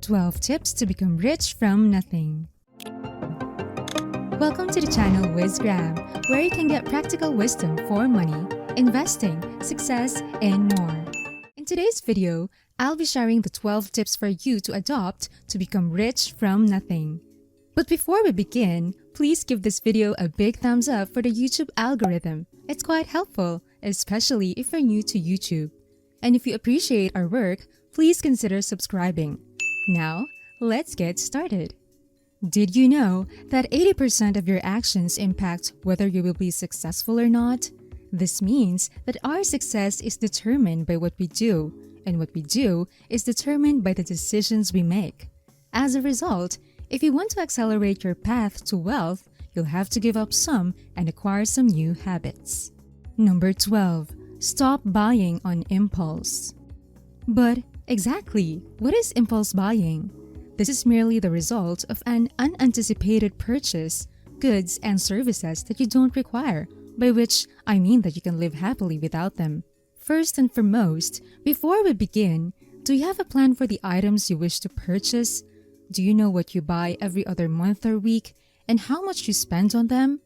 12 Tips to Become Rich from Nothing. Welcome to the channel WizGrab, where you can get practical wisdom for money, investing, success, and more. In today's video, I'll be sharing the 12 tips for you to adopt to become rich from nothing. But before we begin, please give this video a big thumbs up for the YouTube algorithm. It's quite helpful, especially if you're new to YouTube. And if you appreciate our work, please consider subscribing. Now, let's get started. Did you know that 80% of your actions impact whether you will be successful or not? This means that our success is determined by what we do, and what we do is determined by the decisions we make. As a result, if you want to accelerate your path to wealth, you'll have to give up some and acquire some new habits. Number 12. Stop buying on impulse. But exactly, what is impulse buying? This is merely the result of an unanticipated purchase, goods and services that you don't require, by which I mean that you can live happily without them. First and foremost, before we begin, do you have a plan for the items you wish to purchase? Do you know what you buy every other month or week and how much you spend on them?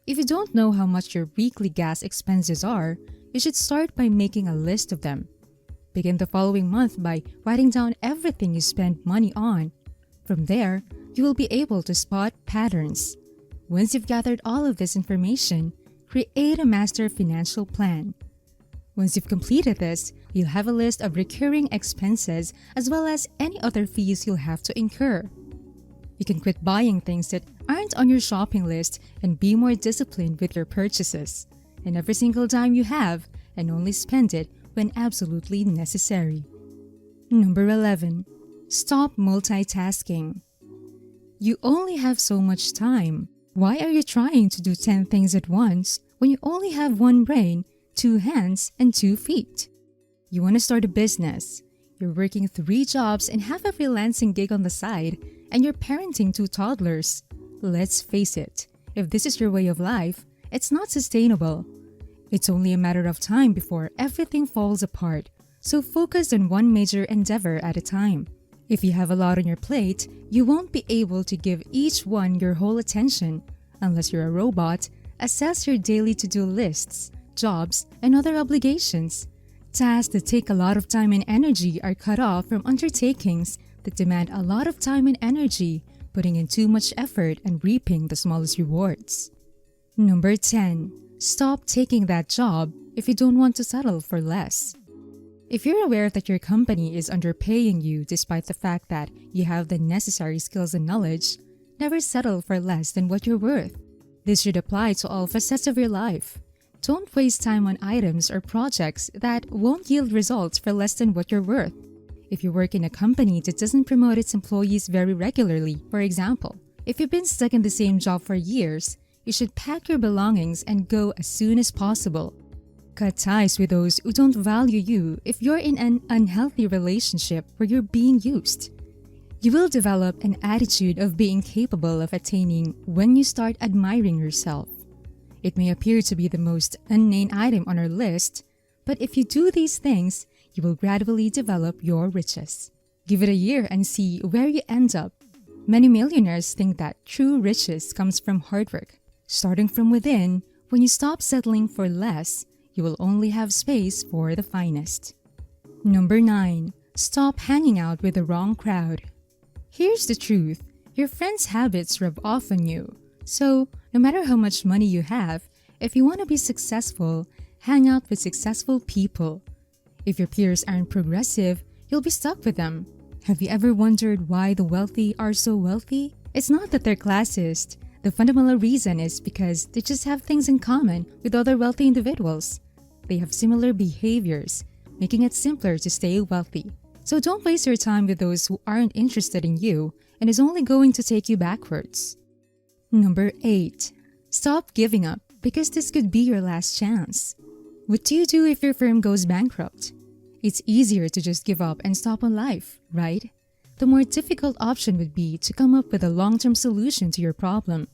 If you don't know how much your weekly gas expenses are, you should start by making a list of them. Begin the following month by writing down everything you spend money on. From there, you will be able to spot patterns. Once you've gathered all of this information, create a master financial plan. Once you've completed this, you'll have a list of recurring expenses as well as any other fees you'll have to incur. You can quit buying things that aren't on your shopping list and be more disciplined with your purchases. And every single dime you have, and only spend it when absolutely necessary. Number 11. Stop multitasking. You only have so much time. Why are you trying to do 10 things at once when you only have one brain, 2 hands, and 2 feet? You want to start a business. You're working 3 jobs and have a freelancing gig on the side, and you're parenting 2 toddlers. Let's face it, if this is your way of life, it's not sustainable. It's only a matter of time before everything falls apart, so focus on one major endeavor at a time. If you have a lot on your plate, you won't be able to give each one your whole attention. Unless you're a robot, assess your daily to-do lists, jobs, and other obligations. Tasks that take a lot of time and energy are cut off from undertakings that demand a lot of time and energy, putting in too much effort and reaping the smallest rewards. Number 10. Stop taking that job if you don't want to settle for less. If you're aware that your company is underpaying you despite the fact that you have the necessary skills and knowledge, never settle for less than what you're worth. This should apply to all facets of your life. Don't waste time on items or projects that won't yield results for less than what you're worth. If you work in a company that doesn't promote its employees very regularly, for example, if you've been stuck in the same job for years, you should pack your belongings and go as soon as possible. Cut ties with those who don't value you if you're in an unhealthy relationship where you're being used. You will develop an attitude of being capable of attaining when you start admiring yourself. It may appear to be the most unnamed item on our list, but if you do these things, you will gradually develop your riches. Give it a year and see where you end up. Many millionaires think that true riches comes from hard work. Starting from within, when you stop settling for less, you will only have space for the finest. Number 9. Stop hanging out with the wrong crowd. Here's the truth. Your friends' habits rub off on you. So, no matter how much money you have, if you want to be successful, hang out with successful people. If your peers aren't progressive, you'll be stuck with them. Have you ever wondered why the wealthy are so wealthy? It's not that they're classist. The fundamental reason is because they just have things in common with other wealthy individuals. They have similar behaviors, making it simpler to stay wealthy. So don't waste your time with those who aren't interested in you and is only going to take you backwards. Number 8. Stop giving up because this could be your last chance. What do you do if your firm goes bankrupt? It's easier to just give up and stop on life, right? The more difficult option would be to come up with a long-term solution to your problem.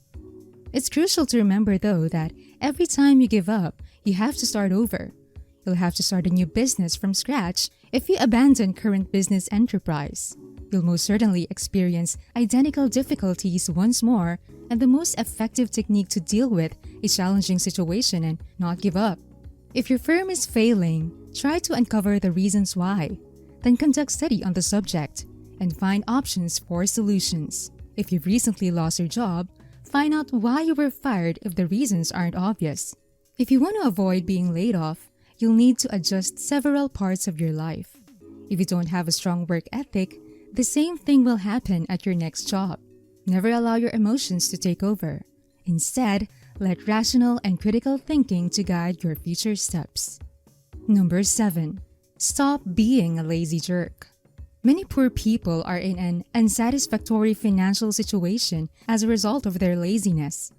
It's crucial to remember, though, that every time you give up, you have to start over. You'll have to start a new business from scratch if you abandon current business enterprise. You'll most certainly experience identical difficulties once more, and the most effective technique to deal with a challenging situation and not give up. If your firm is failing, try to uncover the reasons why. Then conduct study on the subject and find options for solutions. If you've recently lost your job, find out why you were fired if the reasons aren't obvious. If you want to avoid being laid off, you'll need to adjust several parts of your life. If you don't have a strong work ethic, the same thing will happen at your next job. Never allow your emotions to take over. Instead, let rational and critical thinking to guide your future steps. Number 7. Stop being a lazy jerk. Many poor people are in an unsatisfactory financial situation as a result of their laziness.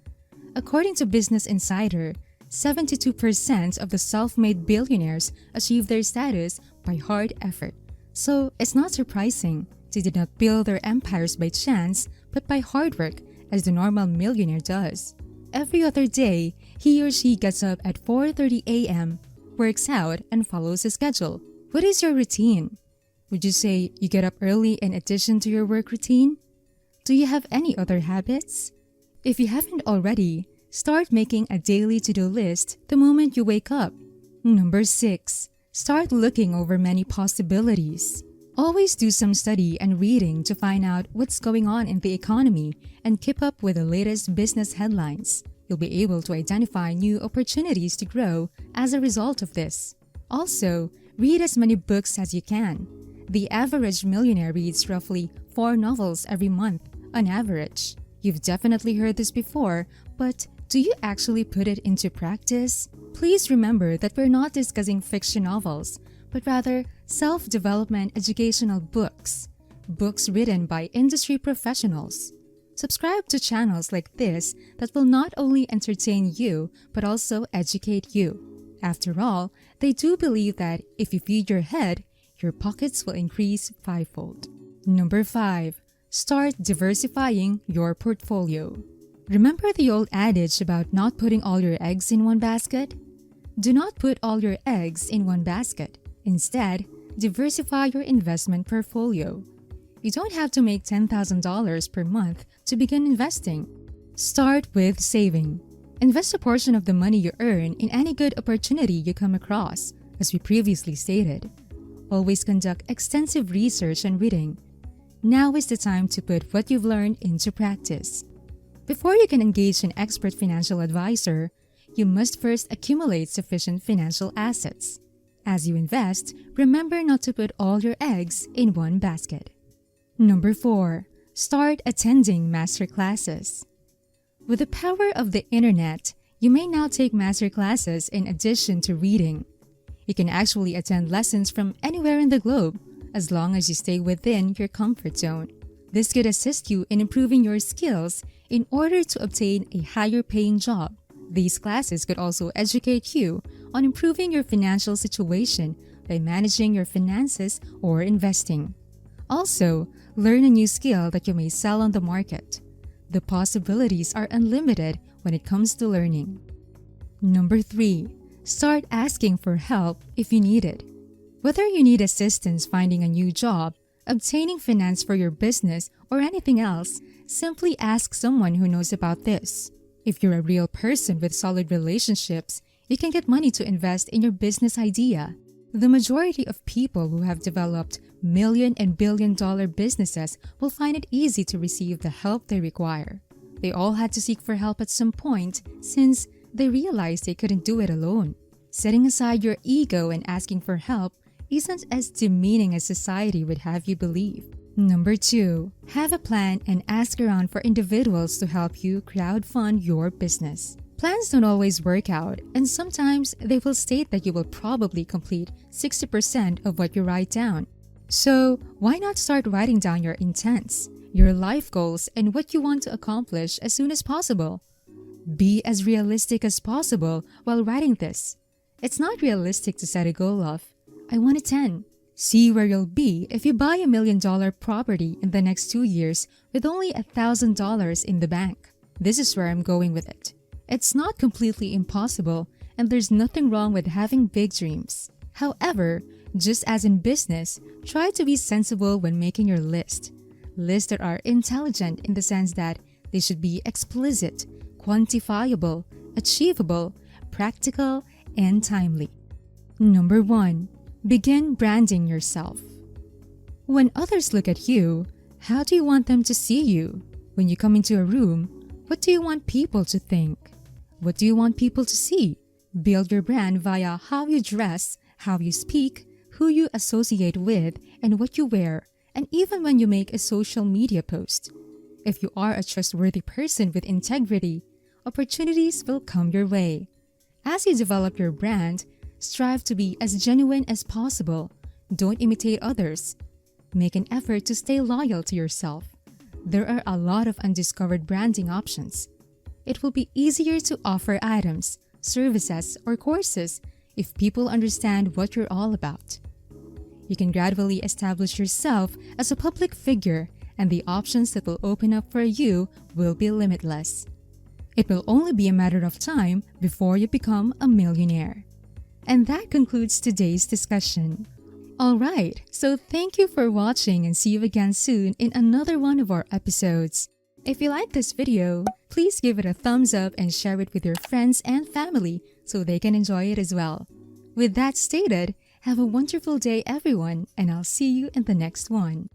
According to Business Insider, 72% of the self-made billionaires achieve their status by hard effort. So it's not surprising they did not build their empires by chance but by hard work as the normal millionaire does. Every other day, he or she gets up at 4:30 a.m., works out, and follows a schedule. What is your routine? Would you say you get up early in addition to your work routine? Do you have any other habits? If you haven't already, start making a daily to-do list the moment you wake up. Number 6. Start looking over many possibilities. Always do some study and reading to find out what's going on in the economy and keep up with the latest business headlines. You'll be able to identify new opportunities to grow as a result of this. Also, read as many books as you can. The average millionaire reads roughly 4 novels every month on average. You've definitely heard this before, but do you actually put it into practice? Please remember that we're not discussing fiction novels, but rather self-development educational books. Books written by industry professionals. Subscribe to channels like this that will not only entertain you, but also educate you. After all, they do believe that if you feed your head, your pockets will increase 5-fold. Number 5. Start diversifying your portfolio. Remember the old adage about not putting all your eggs in one basket? Do not put all your eggs in one basket. Instead, diversify your investment portfolio. You don't have to make $10,000 per month to begin investing. Start with saving. Invest a portion of the money you earn in any good opportunity you come across, as we previously stated. Always conduct extensive research and reading. Now is the time to put what you've learned into practice. Before you can engage an expert financial advisor, you must first accumulate sufficient financial assets. As you invest, remember not to put all your eggs in one basket. Number 4. Start attending masterclasses. With the power of the internet, you may now take masterclasses in addition to reading. You can actually attend lessons from anywhere in the globe, as long as you stay within your comfort zone. This could assist you in improving your skills in order to obtain a higher paying job. These classes could also educate you on improving your financial situation by managing your finances or investing. Also, learn a new skill that you may sell on the market. The possibilities are unlimited when it comes to learning. Number 3. Start asking for help if you need it. Whether you need assistance finding a new job, obtaining finance for your business, or anything else, simply ask someone who knows about this. If you're a real person with solid relationships, you can get money to invest in your business idea. The majority of people who have developed million and billion-dollar businesses will find it easy to receive the help they require. They all had to seek for help at some point since they realized they couldn't do it alone. Setting aside your ego and asking for help isn't as demeaning as society would have you believe. Number 2. Have a plan and ask around for individuals to help you crowdfund your business. Plans don't always work out, and sometimes they will state that you will probably complete 60% of what you write down. So, why not start writing down your intents, your life goals, and what you want to accomplish as soon as possible? Be as realistic as possible while writing this. It's not realistic to set a goal of, I want a 10. See where you'll be if you buy $1 million property in the next 2 years with only $1,000 in the bank. This is where I'm going with it. It's not completely impossible, and there's nothing wrong with having big dreams. However, Just as in business, try to be sensible when making your list. Lists that are intelligent in the sense that they should be explicit, quantifiable, achievable, practical, and timely. Number 1. Begin branding yourself. When others look at you, how do you want them to see you? When you come into a room, what do you want people to think? What do you want people to see? Build your brand via how you dress, how you speak, who you associate with, and what you wear, and even when you make a social media post. If you are a trustworthy person with integrity, opportunities will come your way. As you develop your brand, strive to be as genuine as possible. Don't imitate others. Make an effort to stay loyal to yourself. There are a lot of undiscovered branding options. It will be easier to offer items, services, or courses if people understand what you're all about. You can gradually establish yourself as a public figure, and the options that will open up for you will be limitless. It will only be a matter of time before you become a millionaire. And that concludes today's discussion. Alright, so thank you for watching and see you again soon in another one of our episodes. If you like this video, please give it a thumbs up and share it with your friends and family so they can enjoy it as well. With that stated, have a wonderful day everyone, and I'll see you in the next one.